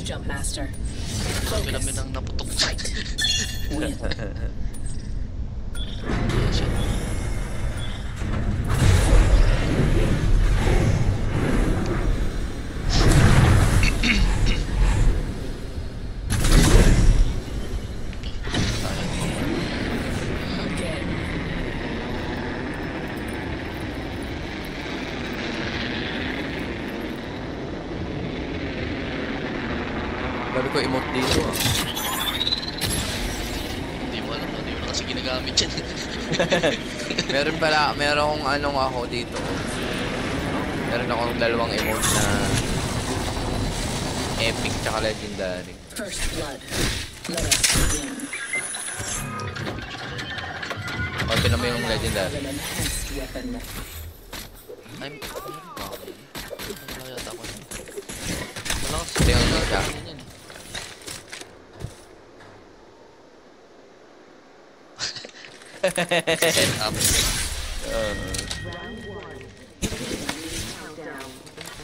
jump master. Sabi namin ang naputok. Win. Sabi ko emote dito ah. Hindi mo alam, hindi mo na kasi ginagamit yan. Meron anong ako dito. Meron akong dalawang emote na epic tsaka legendary. First blood. Let us begin. Pati naman yung legendary. An enhanced weapon. I'm... Wala yata ako. Wala kasi. Hindi yung siya. Set up.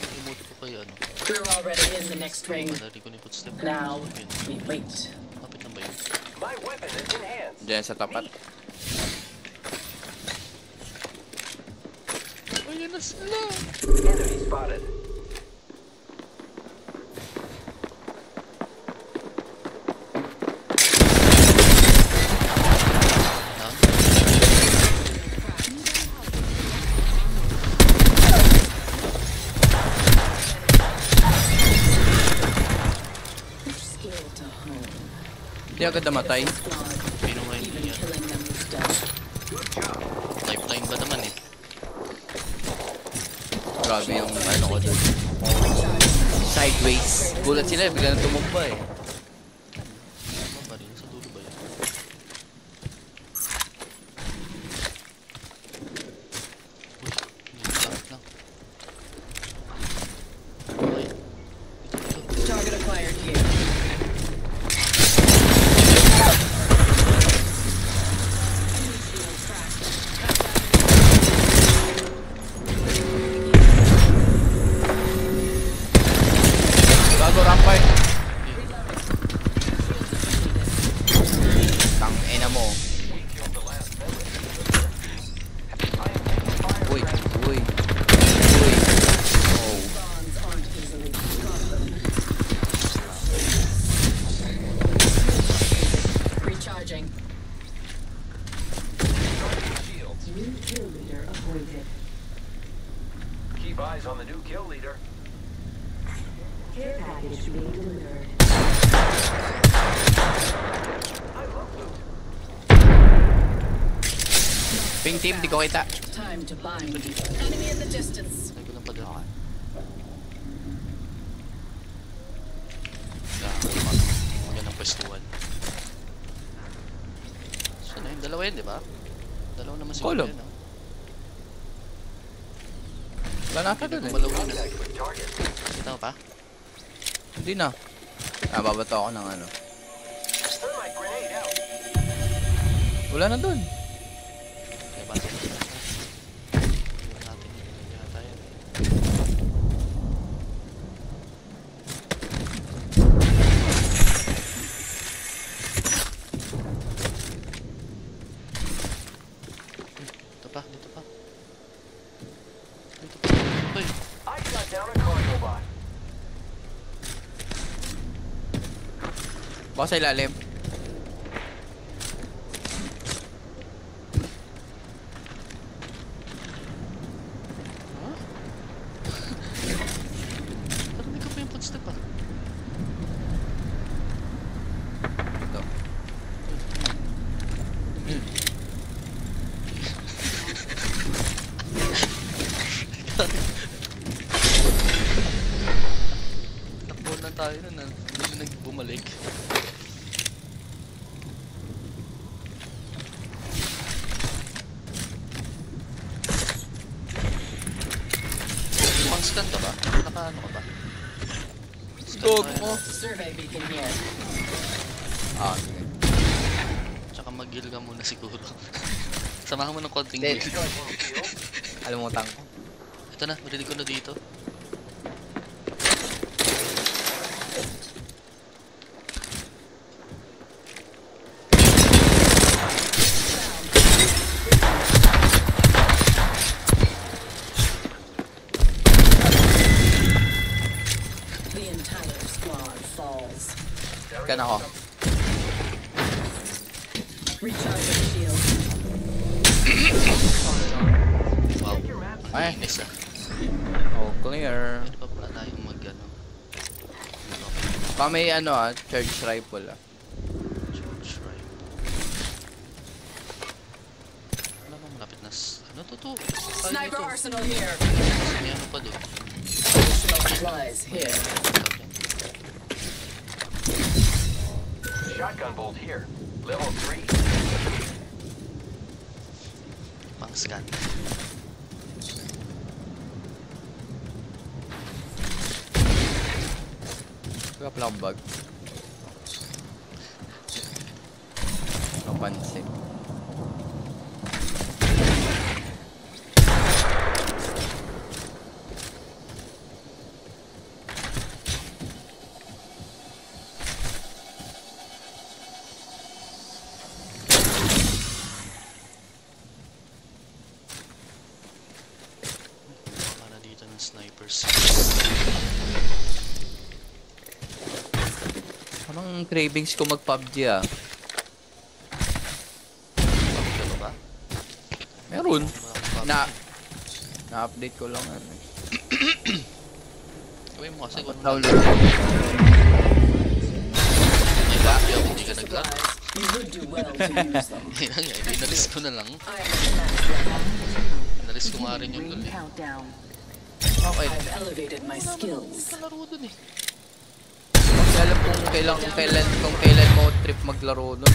Remote ko kayo ano. We're already in the next ring. Madali ko ni footstep. Now we wait. Kapit na ba yun? My weapon is enhanced. Diyan sa tapat. Ayun na sila! Enemy spotted. Hindi agad namatay. Pino ngayon na yan. Lifeline ba naman eh? Grabe yung ano ko dun. Sideways. Gulat sila eh, bigla na tumugba eh. Ba rin? Sa dulo ba yun? Uy, hindi lang lang. Ay, dito. Target acquired here. Gago rampart. Tang ina mo. Uy, uy. Uy. Oh. Bonds aren't easily forgotten. Recharging. New kill leader appointed. Keep eyes on the new kill leader. Care package being delivered. I love loot. Ping team, di ko kita. Time to bind. Enemy in the distance. Ay ko lang pala. Magandang pwestuhan. So na yung dalawa yun, di ba? Dalawa naman siguro Kolom. yun, no? Wala nata dun eh. Malaw yun, eh. Contact with target. Kita mo pa? Hindi na. Babato ako ng ano. Thermite grenade out. Wala na dun. Kaya ba? Iwan natin yun. Yata yan. Dito pa, dito pa. Dito pa. Uy! I shot down a cargo bot. Baka sa ilalim. Ha? Narinig ko pa yung footstep ah. Ito. Takbo na tayo nun ah. Hindi na bumalik. Pang-scan ka ba? Naka-ano ka ba? Dog mo. Survey beacon here. Ah, sige. Tsaka mag-heal ka muna siguro. Samahan mo ng konting Hindi. heal. Alimutan ko. Ito na, marinig ko na dito. squad falls. Kan ako. Recharging shield. Wow. Ay. Nice ah. Oh, clear. Pwede pa pala tayong mag ano. Pa may ano charge rifle Charge right. Wala bang malapit na ano to? Sniper arsenal here. May ano pa doon. Additional supplies here. Shotgun bolt here. Level 3. Pang scan. Wala pala akong bag. Napansin. Baka na dito ng snipers. Anong cravings ko mag PUBG Ano ba? Meron. Wala akong Na-update ko lang gawin mo kasi kung download. may laki ako, hindi ka nag-lock. Supplies. You would do well to use them. Ayun nga, inalis ko na lang. I am the last weapon. Inalis ko nga rin yung Ring lul eh. countdown. Okay. I've elevated my skills. Kalaro dun eh. Hindi alam kung kailan mo trip maglaro nun.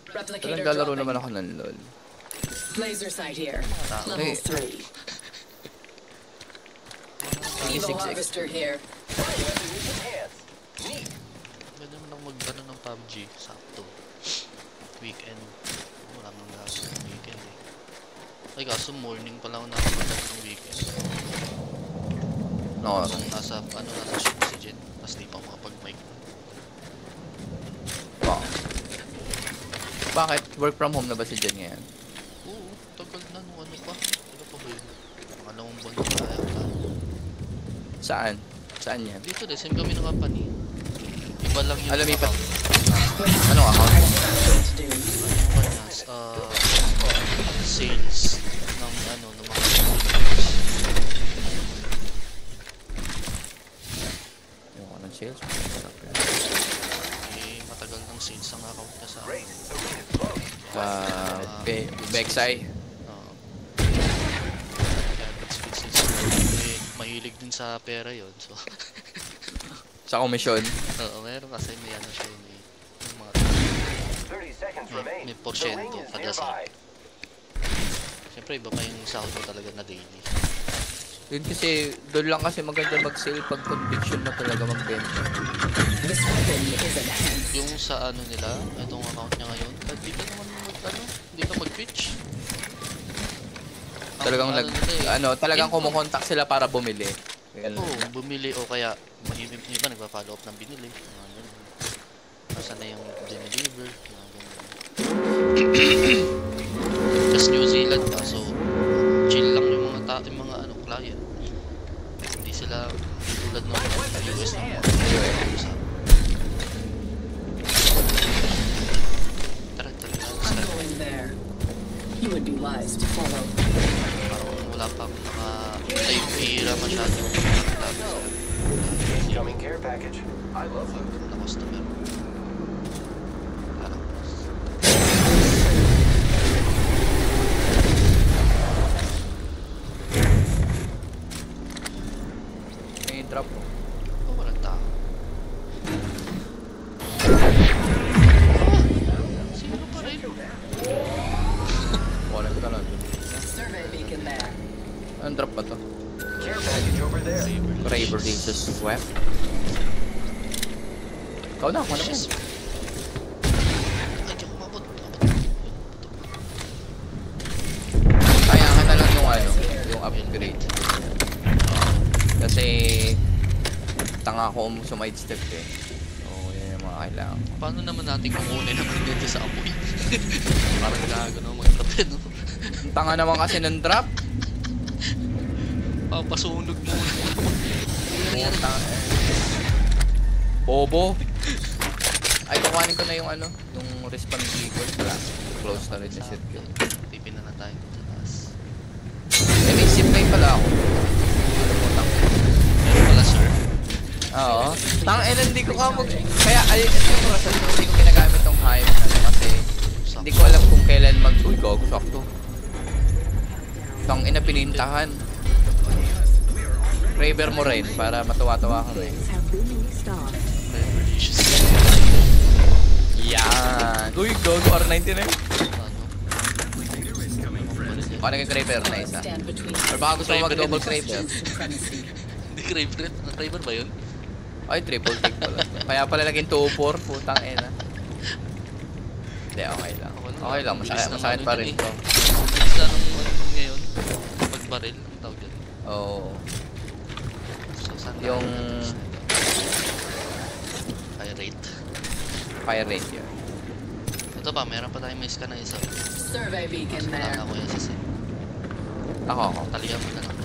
Replicator Naglalaro dropping. naman ako ng LOL. Laser sight here. Level Hey. 3. Evo 26. harvester here. Pwede naman ako mag-ano ng PUBG. Sakto. Weekend. Wala nang gagawin ng weekend eh. Ay kaso morning pa lang ako nakapagod ng weekend. No. Nasa shift si Jen. Tapos di pa makapag-mic. Wow. Bakit? Work from home na ba si Jen ngayon? Oo, tagal na nung ano pa. Ano pa ba yun? Pangalawang buwan na tayo. Saan? Saan yan? Dito din, same kami ng company. Iba lang yung Alam, iba- account. Anong account? To do. Finance, sales ng ano, ng mga Yung ako ng sales. eh, matagal ng sales ang account ka sa Great. The ring is close. Bexay. Kaya that's good sales. Eh, mahilig din sa pera yon so. Sa komisyon. Oo, meron kasi may ano siya, may mga 30 seconds may remain. The porsyento ring is kada sa. nearby. Siyempre iba pa yung sahod mo talaga na daily. Yun kasi, doon lang kasi maganda mag-sale pag conviction mo talaga magbenta. This weapon is enhanced. Yung sa ano nila, itong account niya ngayon, di ka naman hindi ka mag-pitch. Talagang talagang kumukontak sila para bumili. Ganun. Oo, bumili o kaya yung iba nagpa-follow up ng binili. Mga ganun. Basta na yung dineliver. Mga ganun. Tapos New Zealand pa, so chill lang yung mga ano, client. Hindi sila tulad ng US na mga usap. Tara, I'm going there. You would be wise to follow. parang wala pa akong naka-hira masyado. Incoming care package. I love loot. Na customer. Parang May drop. walang tao. Sino pa rin? Wala ka lang. Survey beacon there. Anong drop ba to? Care package over there. Raver Jesus Web. Ikaw na, ano Shit. mo? Ay, di ako mabot. Kaya ka na lang yung upgrade. Kasi tanga ko sumide step eh. So, yan yung mga kailangan. Paano naman natin kukunin naman dito sa apoy? Parang gago na mag-trap no? Ang tanga naman kasi ng drop. Papasunog mo. Putang Bobo. Ay, kukuhanin ko na yung ano, yung respawn vehicle. Wala. Close na rin na shit ko. Tipin na tayo sa taas. Eh, may zipline pala ako. Ano mo, tang. Meron pala, sir. Oo. Tang, hindi ko kamag... Kaya, ay, ito yung process ko, hindi ko ginagamit tong hype. Ano, kasi, hindi ko alam kung kailan mag... Uy, gago, sakto. Tang, ina, pinintahan. Raver mo rin, para matuwa-tuwa ka rin. Have been restocked. Delicious. Yan! Uy, gago, R99. Ano? Paano yung Kraber na isa? Stand between Or baka gusto mo Kraber mag-double and Kraber? supremacy. Hindi Kraber. Kraber ba yun? Ay, triple take pala. Kaya pala laging 2-4, putang ina. Hindi, okay lang. Okay lang, masakit pa rin to. Bilis na nung ngayon. Pagbaril, ang tawag dyan. Oo. So, saan Yung Fire rate. fire rate yun. Ito pa, meron pa tayong may scan na isa. Survey beacon Wala there. na ako yan sa sim. Ako. Talihan mo na lang.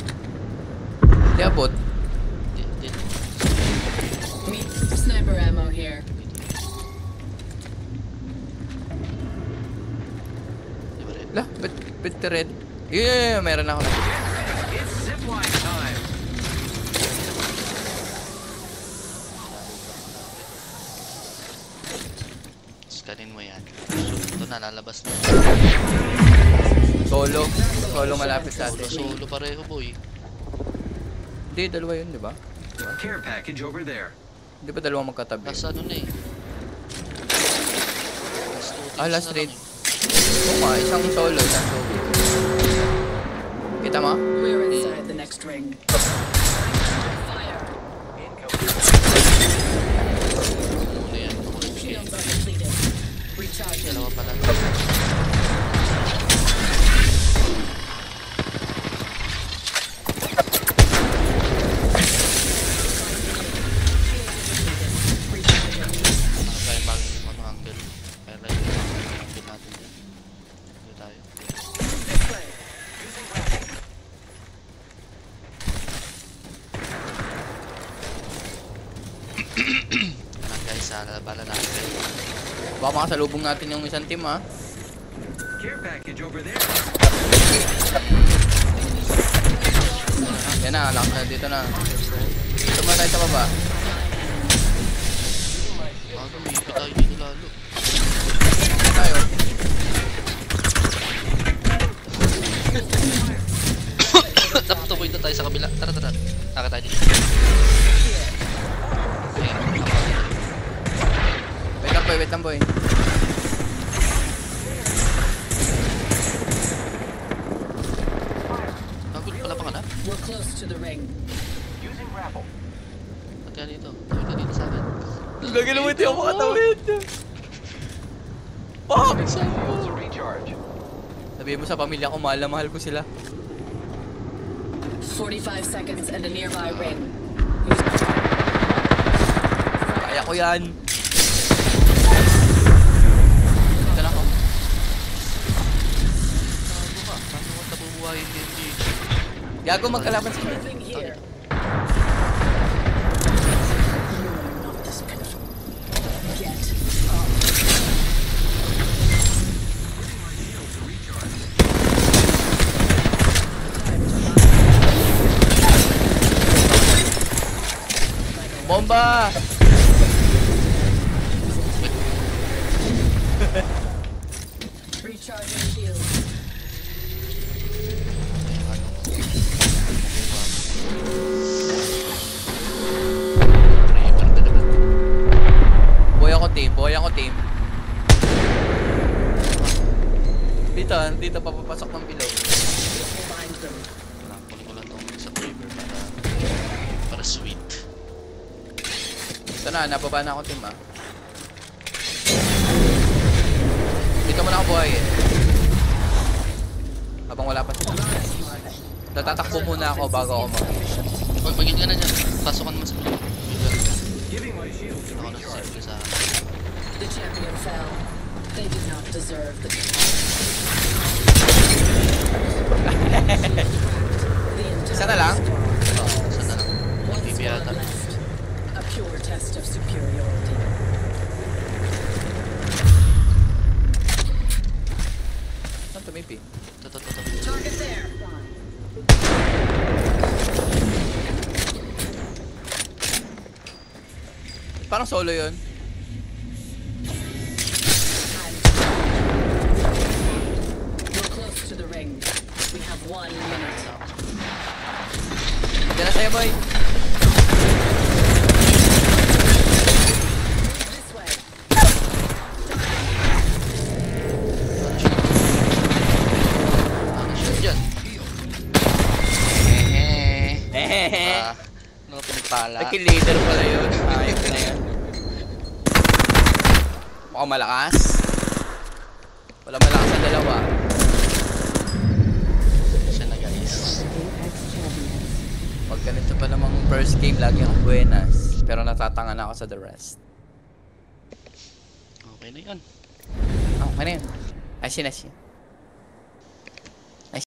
Hindi abot. Di. Meet sniper ammo here. Di ba rin? Lah, bit red. Yeah, meron ako na. It's zipline time. Scanin mo yan. Ito na, lalabas na. Solo. Solo malapit sa atin. Solo pareho, boy. Hindi, dalawa yun, di ba? Care package over there. Di ba dalawa magkatabi? Last ano na eh. Last na raid. lang Oo nga, isang solo, isang solo. Kita mo? We're inside the next ring. Fire. Ano yan? Ako rin siya. Shields are depleted. Recharging. Dalawa pala. Kaya mag angle. Kaya lang yung angle natin dyan. Dito tayo. This way. Ayan guys, bala natin. Baka makasalubong natin yung isang team, ha? Care package over there. Yan na, lock na dito na. Dito muna tayo sa baba. Ano, ikot tayo dito lalo. Dito tayo. Tuboy na tayo sa kabila. Tara. Taka tayo dito. Ayan. Wait lang boy. Nagod pala panganap. We're close to the ring. Using grapple. At kaya dito. Tawid ka dito sa akin. Gagawin mo ito yung makatawid. Fuck! Shields to recharge. Sabihin mo sa pamilya ko, mahal na mahal ko sila. 45 seconds and a nearby ring. Kaya ko yan. Ito na ako. Tago ka. Paano mo tabubuhayin din dito? Gago magkalaban sila. Moving here. Not this pitiful. Get up. Bomba! Recharging shields. Kraber na naman. Boy ako team. Dito papapasok ng bilog. Find them. Kunin ko lang itong sa Kraber para sweet. Ito na, nababa na ako team, ah. Dito mo na ako buhayin. Habang wala pa sila. Tatatakbo muna ako bago ako Magpagin ka na dyan. Pasokan mo sa pili. Giving my shields to Ako na recharge. sasip ka sa The champion fell. They did not deserve the Isa na lang? Oo, saan na lang. One Bibi squad yata. left. sure test of superiority. Saan tumipi? Ito. Target there. Parang solo yun. We're close to the ring. We have 1 minute. Diyan na sa'yo, boy. This way. Ano siya dyan? Hehehe. Ano ka pinagpala? Nagki-leader pala yun. Ayos na yan. Mukhang malakas. Wala malakas sa dalawa. Siya na guys. Apex champions. Pag ganito pa namang first game, lagi akong buenas. Pero natatanga na ako sa the rest. Okay na yun. Okay na yun. Ay, siya.